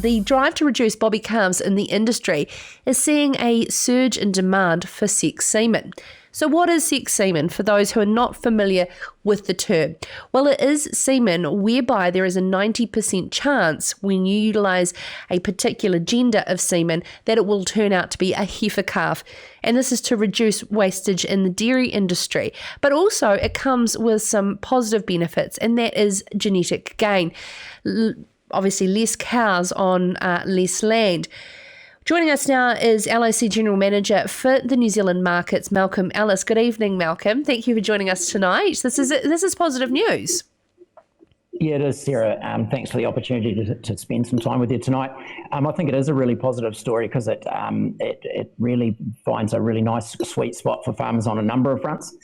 the drive to reduce bobby calves in the industry is seeing a surge in demand for sex semen. So what is sex semen for those who are not familiar with the term? Well, it is semen whereby there is a 90% chance when you utilise a particular gender of semen that it will turn out to be a heifer calf. And this is to reduce wastage in the dairy industry. But also it comes with some positive benefits, and that is genetic gain. Obviously less cows on less land. Joining us now is LIC General Manager for the New Zealand markets, Malcolm Ellis. Good evening, Malcolm. Thank you for joining us tonight. This is positive news. Yeah, it is, Sarah. Thanks for the opportunity to spend some time with you tonight. I think it is a really positive story because it really finds a really nice sweet spot for farmers on a number of fronts.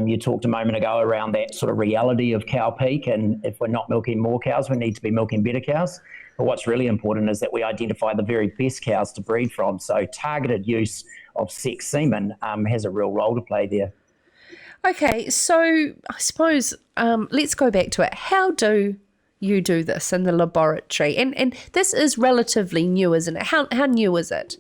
You talked a moment ago around that sort of reality of cow peak, and if we're not milking more cows, we need to be milking better cows. But what's really important is that we identify the very best cows to breed from. So targeted use of sex semen has a real role to play there. Okay, so I suppose let's go back to it. How do you do this in the laboratory? And this is relatively new, isn't it? How new is it?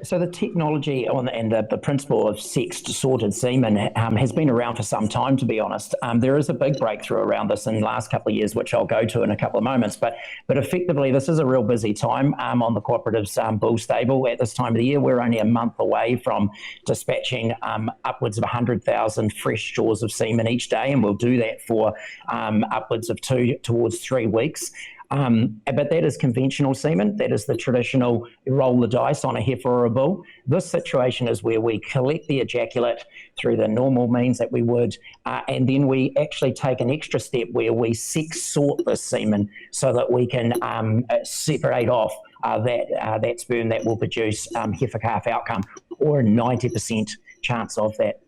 So the technology and the principle of sexed sorted semen has been around for some time, to be honest. There is a big breakthrough around this in the last couple of years, which I'll go to in a couple of moments. But effectively, this is a real busy time on the cooperative's bull stable at this time of the year. We're only a month away from dispatching upwards of 100,000 fresh straws of semen each day, and we'll do that for upwards of 2 towards 3 weeks. But that is conventional semen. That is the traditional roll the dice on a heifer or a bull. This situation is where we collect the ejaculate through the normal means that we would, and then we actually take an extra step where we sex sort the semen so that we can separate off that sperm that will produce heifer calf outcome, or a 90% chance of that.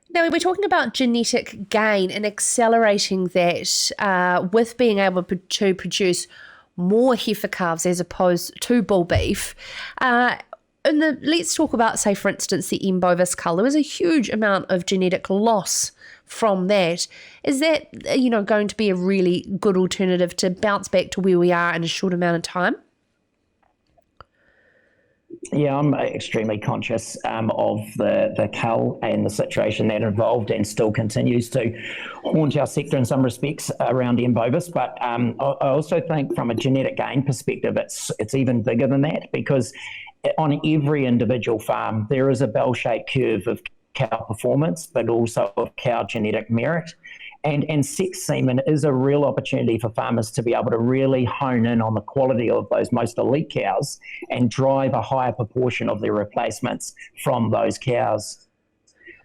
Now, we're talking about genetic gain and accelerating that with being able to produce more heifer calves as opposed to bull beef. Let's talk about, say, for instance, the M. bovis cull. There was a huge amount of genetic loss from that. Is that, going to be a really good alternative to bounce back to where we are in a short amount of time? Yeah, I'm extremely conscious of the cull and the situation that involved and still continues to haunt our sector in some respects around M. bovis. But I also think from a genetic gain perspective, it's even bigger than that, because on every individual farm, there is a bell-shaped curve of cow performance, but also of cow genetic merit. And sex semen is a real opportunity for farmers to be able to really hone in on the quality of those most elite cows and drive a higher proportion of their replacements from those cows.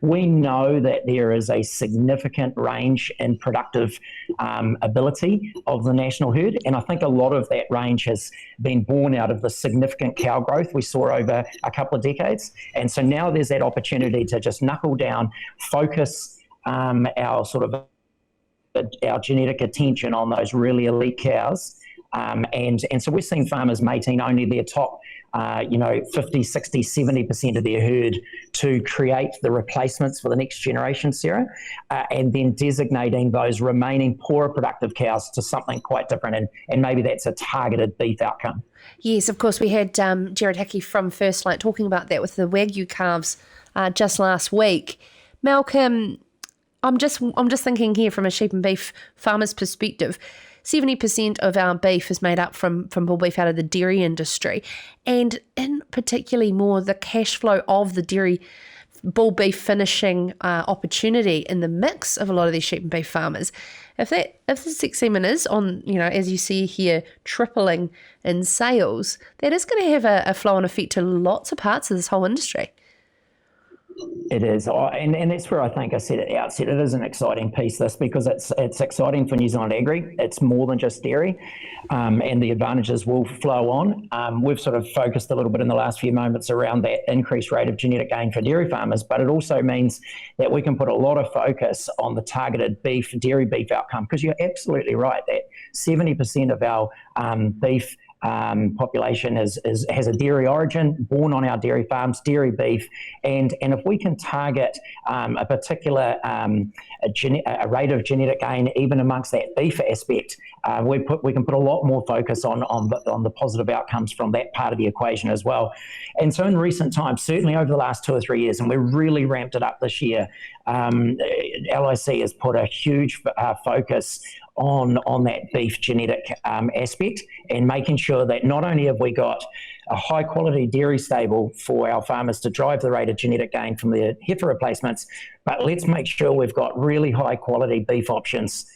We know that there is a significant range in productive ability of the national herd, and I think a lot of that range has been born out of the significant cow growth we saw over a couple of decades. And so now there's that opportunity to just knuckle down, focus our genetic attention on those really elite cows. And so we're seeing farmers mating only their top 50, 60, 70% of their herd to create the replacements for the next generation, Sarah, and then designating those remaining poorer productive cows to something quite different. And maybe that's a targeted beef outcome. Yes, of course. We had Jared Hickey from First Light talking about that with the Wagyu calves just last week. Malcolm, I'm just thinking here from a sheep and beef farmer's perspective. 70% of our beef is made up from bull beef out of the dairy industry, and in particularly more the cash flow of the dairy bull beef finishing opportunity in the mix of a lot of these sheep and beef farmers. If the sex semen is on, as you see here, tripling in sales, that is going to have a flow-on effect to lots of parts of this whole industry. It is, and that's where I think I said at the outset, it is an exciting piece, this, because it's exciting for New Zealand agri. It's more than just dairy, and the advantages will flow on. We've sort of focused a little bit in the last few moments around that increased rate of genetic gain for dairy farmers, but it also means that we can put a lot of focus on the targeted dairy beef outcome, because you're absolutely right that 70% of our beef population has a dairy origin, born on our dairy farms, dairy beef, and if we can target a particular a rate of genetic gain even amongst that beef aspect, we can put a lot more focus on the positive outcomes from that part of the equation as well. And so in recent times, certainly over the last 2 or 3 years, and we've really ramped it up this year, LIC has put a huge focus on that beef genetic aspect, and making sure that not only have we got a high quality dairy stable for our farmers to drive the rate of genetic gain from their heifer replacements, but let's make sure we've got really high quality beef options.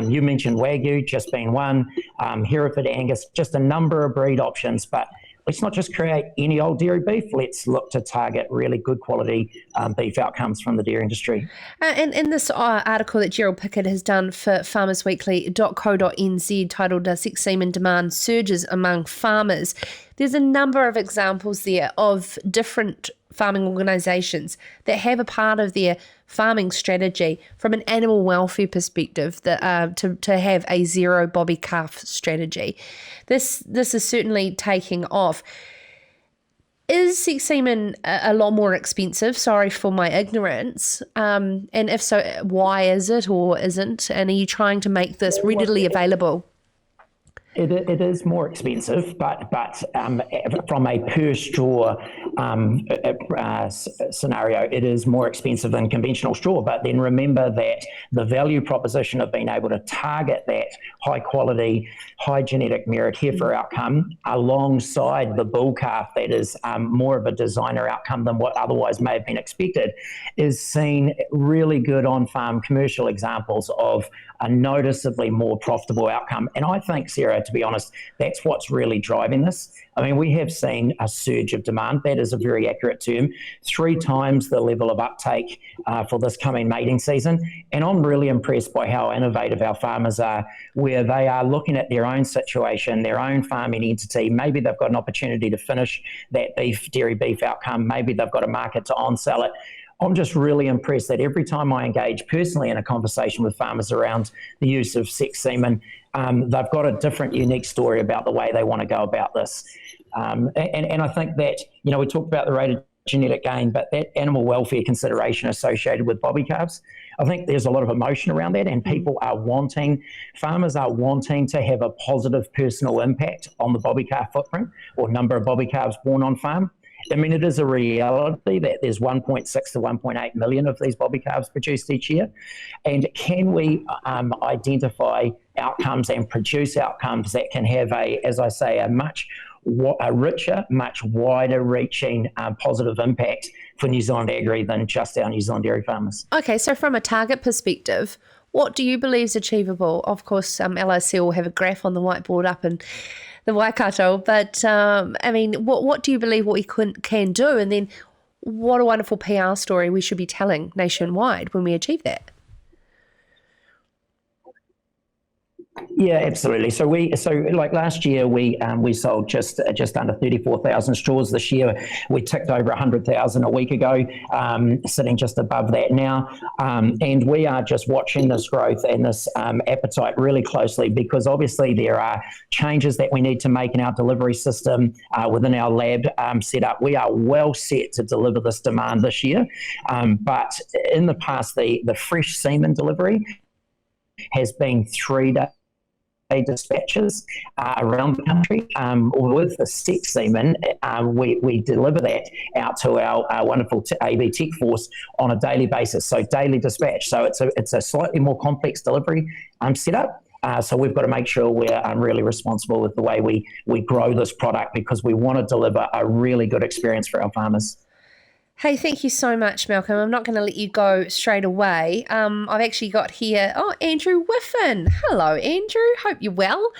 You mentioned Wagyu just being one, Hereford, Angus, just a number of breed options, but let's not just create any old dairy beef. Let's look to target really good quality beef outcomes from the dairy industry. And in this article that Gerald Pickett has done for farmersweekly.co.nz titled Sex Semen Demand Surges Among Farmers, there's a number of examples there of different farming organisations that have a part of their farming strategy from an animal welfare perspective that to have a zero bobby calf strategy. This is certainly taking off. Is sex semen a lot more expensive? Sorry for my ignorance. And if so, why is it or isn't? And are you trying to make this readily available? It is more expensive, but from a per straw scenario, it is more expensive than conventional straw. But then remember that the value proposition of being able to target that high quality, high genetic merit heifer outcome alongside the bull calf that is more of a designer outcome than what otherwise may have been expected is seen really good on farm commercial examples of a noticeably more profitable outcome. And I think, Sarah, to be honest, that's what's really driving this. I mean, we have seen a surge of demand. That is a very accurate term. 3 times the level of uptake for this coming mating season. And I'm really impressed by how innovative our farmers are, where they are looking at their own situation, their own farming entity. Maybe they've got an opportunity to finish that dairy beef outcome. Maybe they've got a market to on-sell it. I'm just really impressed that every time I engage personally in a conversation with farmers around the use of sex semen, they've got a different, unique story about the way they want to go about this. And I think that, you know, we talked about the rate of genetic gain, but that animal welfare consideration associated with bobby calves, I think there's a lot of emotion around that, and farmers are wanting to have a positive personal impact on the bobby calf footprint or number of bobby calves born on farm. I mean, it is a reality that there's 1.6 to 1.8 million of these bobby calves produced each year. And can we identify outcomes and produce outcomes that can have as I say, a richer, much wider reaching positive impact for New Zealand agri than just our New Zealand dairy farmers? Okay, so from a target perspective, what do you believe is achievable? Of course, LIC will have a graph on the whiteboard up in the Waikato, but I mean, what do you believe what we can do? And then what a wonderful PR story we should be telling nationwide when we achieve that. Yeah, absolutely. So like last year, we sold just under 34,000 straws. This year, we ticked over 100,000 a week ago, sitting just above that now. And we are just watching this growth and this appetite really closely, because obviously there are changes that we need to make in our delivery system within our lab setup. We are well set to deliver this demand this year. But in the past, the fresh semen delivery has been 3-day dispatches around the country. With the sex semen, we deliver that out to our wonderful AB tech force on a daily basis, so daily dispatch. So it's a slightly more complex delivery setup. So we've got to make sure we're really responsible with the way we grow this product, because we want to deliver a really good experience for our farmers. Hey, thank you so much, Malcolm. I'm not going to let you go straight away. I've actually got here, Andrew Whiffen. Hello, Andrew. Hope you're well.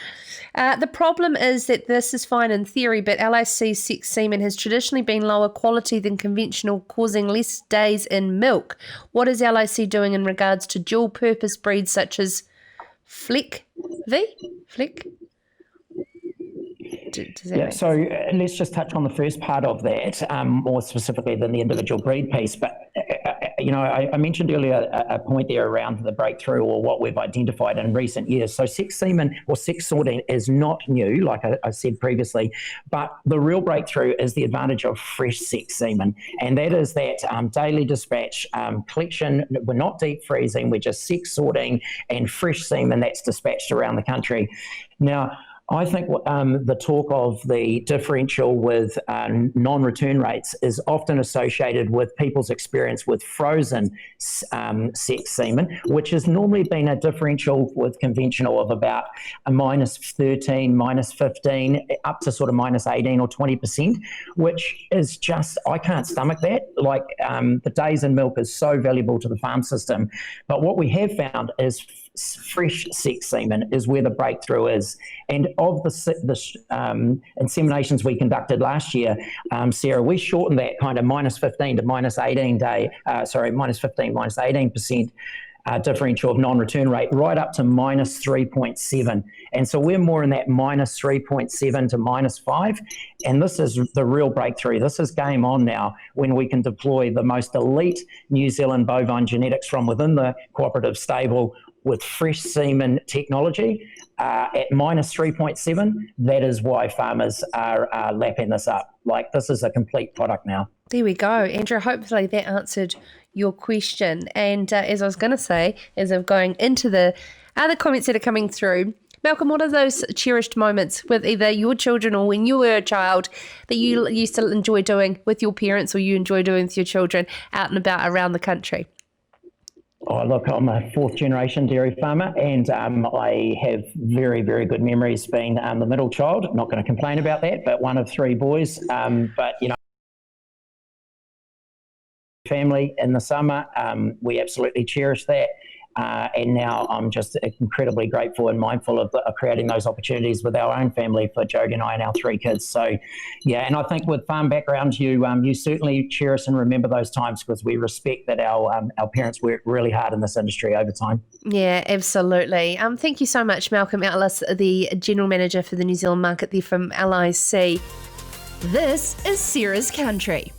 The problem is that this is fine in theory, but LIC sex semen has traditionally been lower quality than conventional, causing less days in milk. What is LIC doing in regards to dual-purpose breeds such as Flick? So let's just touch on the first part of that, more specifically than the individual breed piece. But I mentioned earlier a point there around the breakthrough or what we've identified in recent years. So sex semen or sex sorting is not new, like I said previously, but the real breakthrough is the advantage of fresh sex semen. And that is that daily dispatch collection. We're not deep freezing, we're just sex sorting and fresh semen that's dispatched around the country. Now, I think the talk of the differential with non-return rates is often associated with people's experience with frozen sex semen, which has normally been a differential with conventional of about a -13, -15, up to sort of -18 or 20%, which is just, I can't stomach that. Like the days in milk is so valuable to the farm system. But what we have found is fresh sex semen is where the breakthrough is. And of the inseminations we conducted last year, Sarah, we shortened that kind of -15 to -18 day, -15, -18% differential of non-return rate right up to -3.7. And so we're more in that -3.7 to -5. And this is the real breakthrough. This is game on now when we can deploy the most elite New Zealand bovine genetics from within the cooperative stable with fresh semen technology at -3.7. That is why farmers are lapping this up. Like, this is a complete product now. There we go. Andrew, hopefully that answered your question. And as I was going to say, as I'm going into the other comments that are coming through, Malcolm, what are those cherished moments with either your children or when you were a child that you used to enjoy doing with your parents or you enjoy doing with your children out and about around the country? Oh, look, I'm a fourth generation dairy farmer and I have very, very good memories being the middle child. I'm not going to complain about that, but one of three boys. But, family in the summer, we absolutely cherish that. And now I'm just incredibly grateful and mindful of creating those opportunities with our own family for Jodie and I and our three kids. So, yeah, and I think with farm backgrounds, you certainly cherish and remember those times because we respect that our parents worked really hard in this industry over time. Yeah, absolutely. Thank you so much, Malcolm Ellis, the General Manager for the New Zealand market there from LIC. This is Sarah's Country.